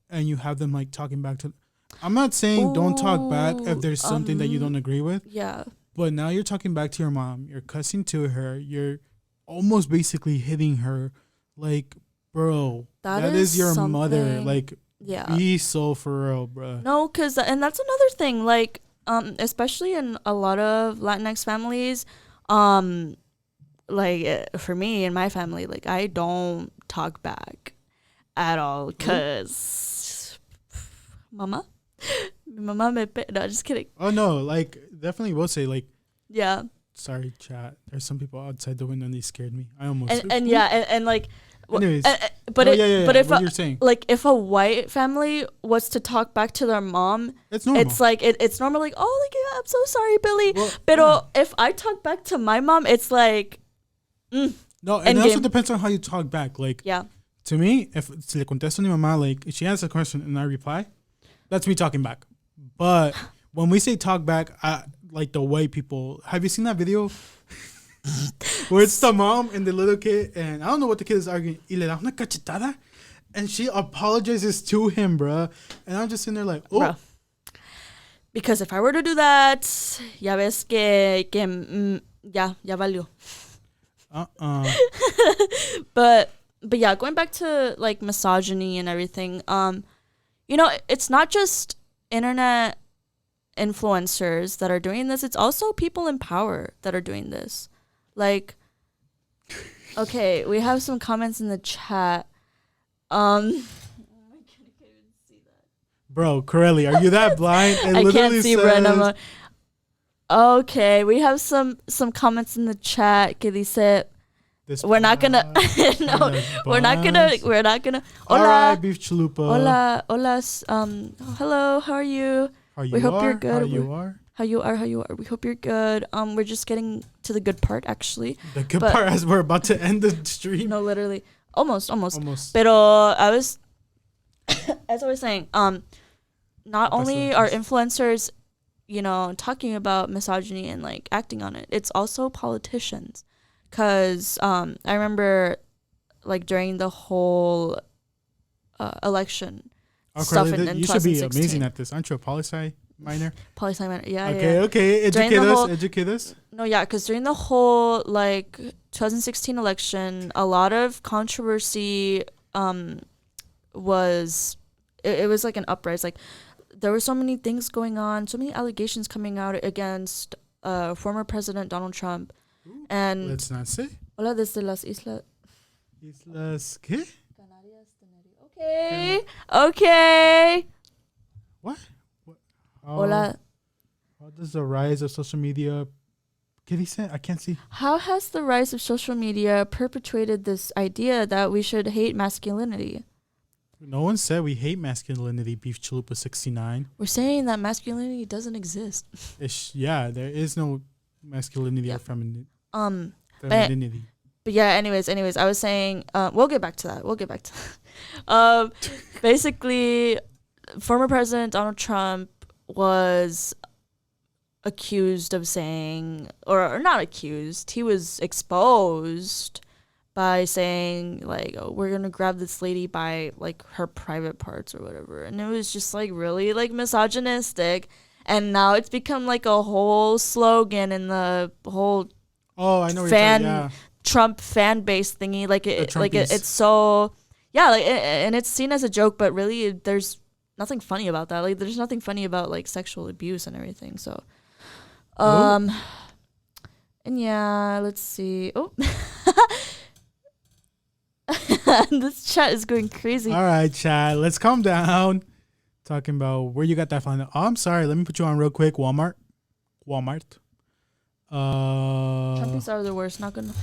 and you have them like talking back to. I'm not saying don't talk back if there's something that you don't agree with. Yeah. But now you're talking back to your mom. You're cussing to her. You're almost basically hitting her. Like, bro, that is your mother. Like, Yeah. Be so for real, bro. No, cause and that's another thing. Like, especially in a lot of Latinx families, for me and my family, like I don't talk back at all, cause mama, mama me no, just kidding. Oh no, like definitely will say like. Yeah. Sorry, chat. There's some people outside the window and they scared me. I almost. And like. Anyways, but if what you're saying, like if a white family was to talk back to their mom, it's normal. It's like it's normal. Like, oh, like yeah, I'm so sorry, Billy. Well, But if I talk back to my mom, it's like, no, and it also depends on how you talk back. Like, to me, if si le contesto a mi mamá, like if she asks a question and I reply, that's me talking back. But when we say talk back, like the white people, have you seen that video? Where it's the mom and the little kid, and I don't know what the kid is arguing. Y le da una cachetada, and she apologizes to him, bruh. And I'm just sitting there like, oh. Bruh. Because if I were to do that, ya ves que ya valió. But yeah, going back to like misogyny and everything, it's not just internet influencers that are doing this. It's also people in power that are doing this. Like, okay, we have some comments in the chat. Bro, Karelly, are you that blind? I can't see Brenda. Okay, we have some comments in the chat que dice we're not gonna we're not gonna Hola, all right, beef chalupa. Hola, hello, how are you? We hope you're good. How you are. We hope you're good. We're just getting to the good part, actually. The good part as we're about to end the stream. No, literally. Almost. Pero I was, as I was saying, not only are influencers, talking about misogyny and like acting on it, it's also politicians. Cause I remember like during the whole election stuff in 2016. You should be amazing at this. Aren't you a poli-sci minor? Poli-sci minor, yeah. Okay. Educate us. No, yeah, because during the whole like 2016 election, a lot of controversy was it was like an uprising. Like there were so many things going on, so many allegations coming out against former President Donald Trump. Ooh, and let's not say. Hola desde las islas. Islas ¿qué? Okay. What? Hola. How does the rise of social media? ¿Qué dice? I can't see. How has the rise of social media perpetuated this idea that we should hate masculinity? No one said we hate masculinity, Beef Chalupa 69. We're saying that masculinity doesn't exist. Yeah, there is no masculinity or femininity. But yeah, anyways, I was saying, we'll get back to that. Basically, former President Donald Trump was accused of saying, or not accused, he was exposed by saying like, oh, we're gonna grab this lady by like her private parts or whatever, and it was just like really like misogynistic, and now it's become like a whole slogan in the whhole Trump fan base thingy, it's so and it's seen as a joke, but really there's nothing funny about that. Like there's nothing funny about like sexual abuse and everything. So and yeah, let's see. This chat is going crazy. All right, chat, let's calm down. Talking about where you got that flying. Oh, I'm sorry, let me put you on real quick. Walmart. Trumpies are the worst. Not gonna.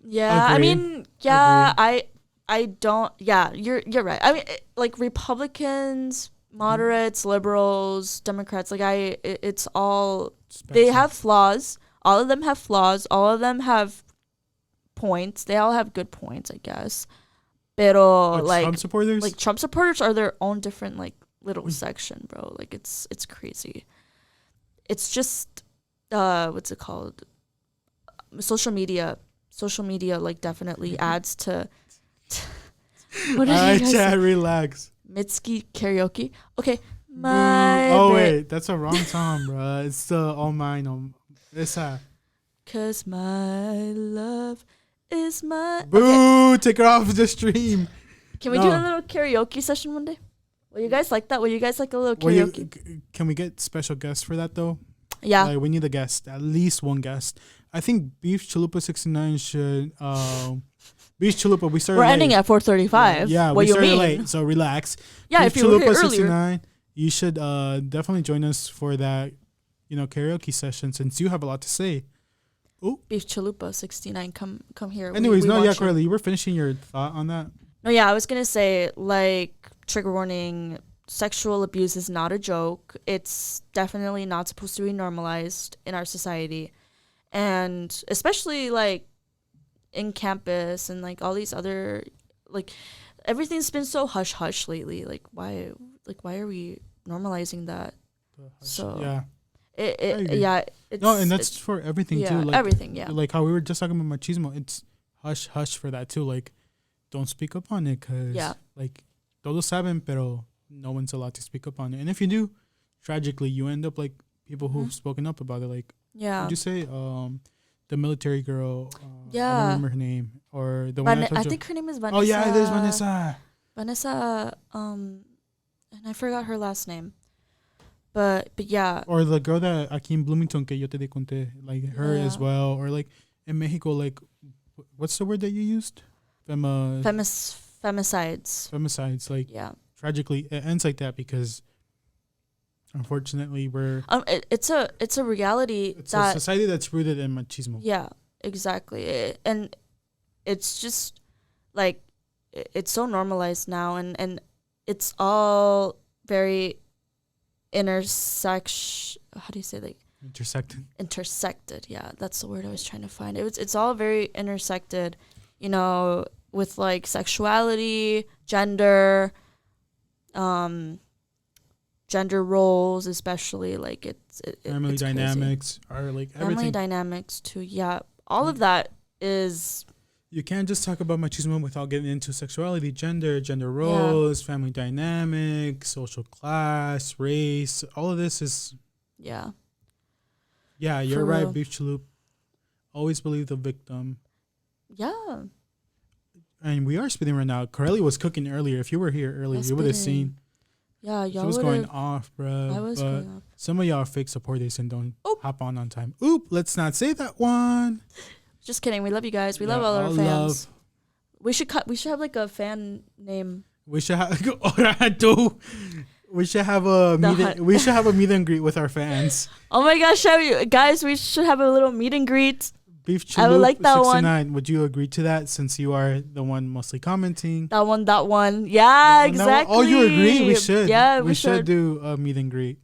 Yeah, agree. I mean, yeah, agree. I don't. Yeah, you're right. I mean, like Republicans, moderates, liberals, Democrats. Like it's all. Spectrum. They have flaws. All of them have flaws. All of them have points. They all have good points, I guess. Pero like Trump supporters are their own different like little section, bro. Like it's crazy. It's just what's it called? Social media like definitely adds to what Alright, chat, relax. Mitski karaoke. Okay. Wait, that's a wrong song, bro. It's the All Mine. Cause my love is my boo. Okay. Take her off the stream. Can we do a little karaoke session one day? Will you guys like that? Will you guys like a little Well, karaoke? can we get special guests for that though? Yeah. Like we need a guest, at least one guest. I think Beef Chalupa 69 should. Beef Chalupa, we started. We're late. ending at 4:35. Yeah, what we you started mean? late, so relax. Yeah, Beef if you were here Chalupa earlier. 69, you should definitely join us for that, karaoke session since you have a lot to say. Oh, Beef Chalupa 69, come here. anyways, we no, want yeah, you. Karelly, you were finishing your thought on that. No, yeah, I was gonna say, like, trigger warning, sexual abuse is not a joke. It's definitely not supposed to be normalized in our society. And especially, like, in campus and, like, all these other, like, everything's been so hush-hush lately. Like, why are we normalizing that? So, Yeah. It's, No, and that's for everything yeah, too. Like, everything, yeah. Like how we were just talking about machismo. It's hush hush for that too. Like, don't speak up on it because like todos saben, pero no one's allowed to speak up on it. And if you do, tragically, you end up like people who've spoken up about it. Like, would you say the military girl? I don't remember her name or the one I think her name is Vanessa. Oh yeah, it is Vanessa. Vanessa. And I forgot her last name. But yeah. Or the girl that aquí in Bloomington que yo te conté, like her as well. Or like in Mexico, like what's the word that you used? Femicides. Femicides. Like tragically, it ends like that because unfortunately we're it's a reality. It's a society that's rooted in machismo. Yeah, exactly. And it's just like it's so normalized now, and it's all very how do you say, like intersected? Yeah, that's the word I was trying to find. It's all very intersected, with like sexuality, gender roles, especially like family dynamics are like everything. Family dynamics too. Yeah, all of that is. You can't just talk about machismo without getting into sexuality, gender roles, family dynamics, social class, race. All of this is. Yeah, you're right, Beef Chalup. Always believe the victim. Yeah. And we are spitting right now. Karelly was cooking earlier. If you were here earlier, you would have seen. Yeah, y'all she was going off, bro. I was going off. Some of y'all are fake supporters and don't hop on time. Oop, let's not say that one. Just kidding. We love you guys. We love all our fans. We should have like a fan name. We should have We should have a meet and greet with our fans. Oh my gosh, guys! We should have a little meet and greet. Beef Chalup, I would like that 69. One. Would you agree to that since you are the one mostly commenting? That one. Yeah, exactly. Oh, you agree? We should. Yeah, we should do a meet and greet.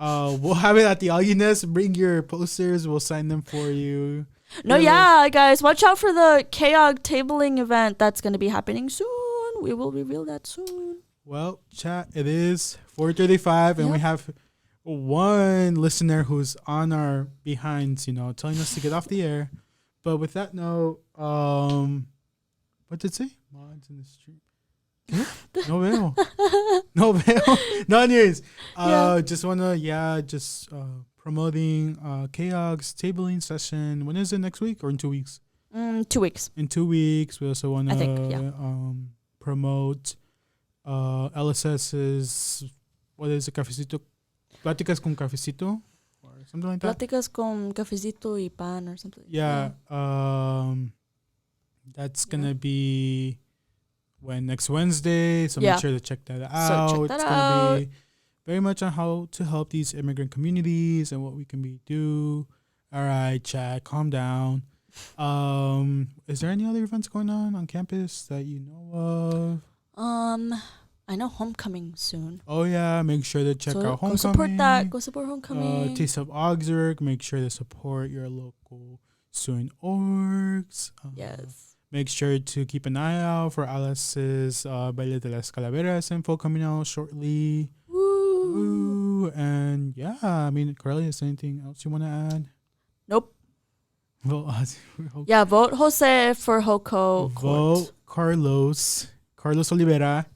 We'll have it at the Alguines. Bring your posters. We'll sign them for you. No, yeah, guys. Watch out for the KOG tabling event that's going to be happening soon. We will reveal that soon. Well, chat, it is 4:35 and we have one listener who's on our behinds, telling us to get off the air. But with that note, what did it say? Mods in the street. No veo. No veo. No, anyways. Just wanna, promoting KOG's tabling session. When is it, next week or in 2 weeks? 2 weeks. In 2 weeks. We also wanna promote LSS's, what is it, cafecito? Pláticas con cafecito or something like that. Pláticas con cafecito y pan or something. Yeah. That's gonna be next Wednesday. So make sure to check that out. So check that it's gonna be very much on how to help these immigrant communities and what we can do. All right, chat, calm down. Is there any other events going on campus that you know of? I know homecoming soon. Oh yeah, make sure to check out homecoming. Go support that. Go support homecoming. Taste of Augsburg. Make sure to support your local student orgs. Yes. Make sure to keep an eye out for Alice's Baile de las Calaveras info coming out shortly. Woo! And yeah, I mean, Karelly, is there anything else you want to add? Nope. Vote vote Jose for Hoko. Vote Carlos Oliveira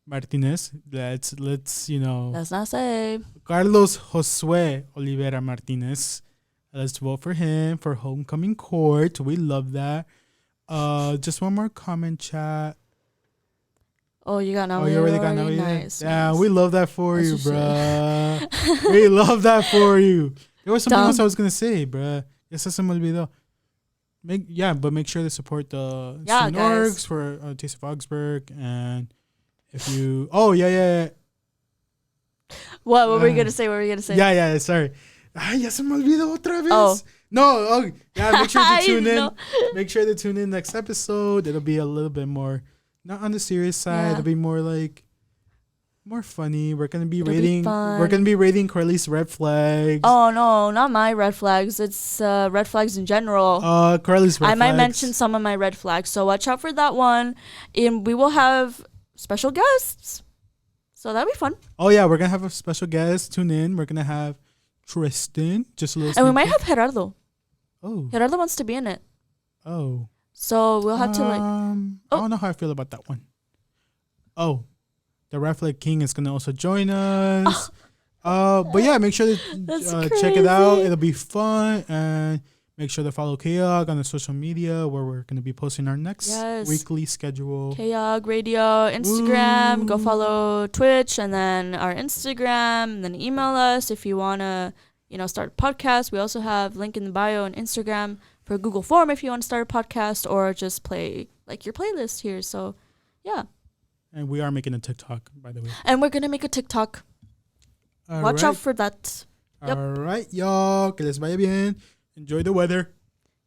Martinez. Let's Let's not say Carlos Josue Oliveira Martinez. Let's vote for him for homecoming court. We love that. Just one more comment, chat. Oh, you got Oh, nominated. you already got already? nominated? Nice. Yeah, nice. we love that for As you, you should. bruh. We love that for you. There was something Dumb. else I was gonna say, bruh. Yes, se me olvidó. But make sure to support the Yeah, student guys. orgs for Taste of Augsburg, and if you, oh yeah. What were we gonna say? What were we gonna say? Yeah, sorry. Ay, ya se me olvidó otra vez. Oh. No, yeah, make sure to I tune in. know. Make sure to tune in next episode. It'll be a little bit more, not on the serious side. Yeah. It'll be more like, more funny. We're gonna be It'll be rating. fun. We're gonna be rating Karelly's red flags. Oh no, not my red flags. It's red flags in general. Karelly's red I flags. might mention some of my red flags, so watch out for that one. And we will have special guests, so that'll be fun. Oh yeah, we're gonna have a special guest. Tune in. We're gonna have Tristan. Just a little. And we sneak might peek. have Gerardo. Oh. Gerardo wants to be in it, Oh. so we'll have to like. I don't know how I feel about that one. Oh, the Red Flag King is gonna also join us. But yeah, make sure to check it out. crazy. It'll be fun, and make sure to follow Kayog on the social media where we're gonna be posting our next Yes. weekly schedule. KYOG Radio, Instagram. Go Ooh. follow Twitch and then our Instagram. And then email us if you wanna, start a podcast. We also have link in the bio on Instagram for Google Form if you want to start a podcast or just play like your playlist here. So, yeah. And we are making a TikTok, by the way. And we're gonna make a TikTok. Watch out for that. Yep. All right, y'all. Que les vaya bien. Enjoy the weather.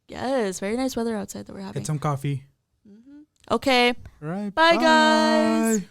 Yes, very nice weather outside that we're having. Get some coffee. Okay. All right. Bye, guys.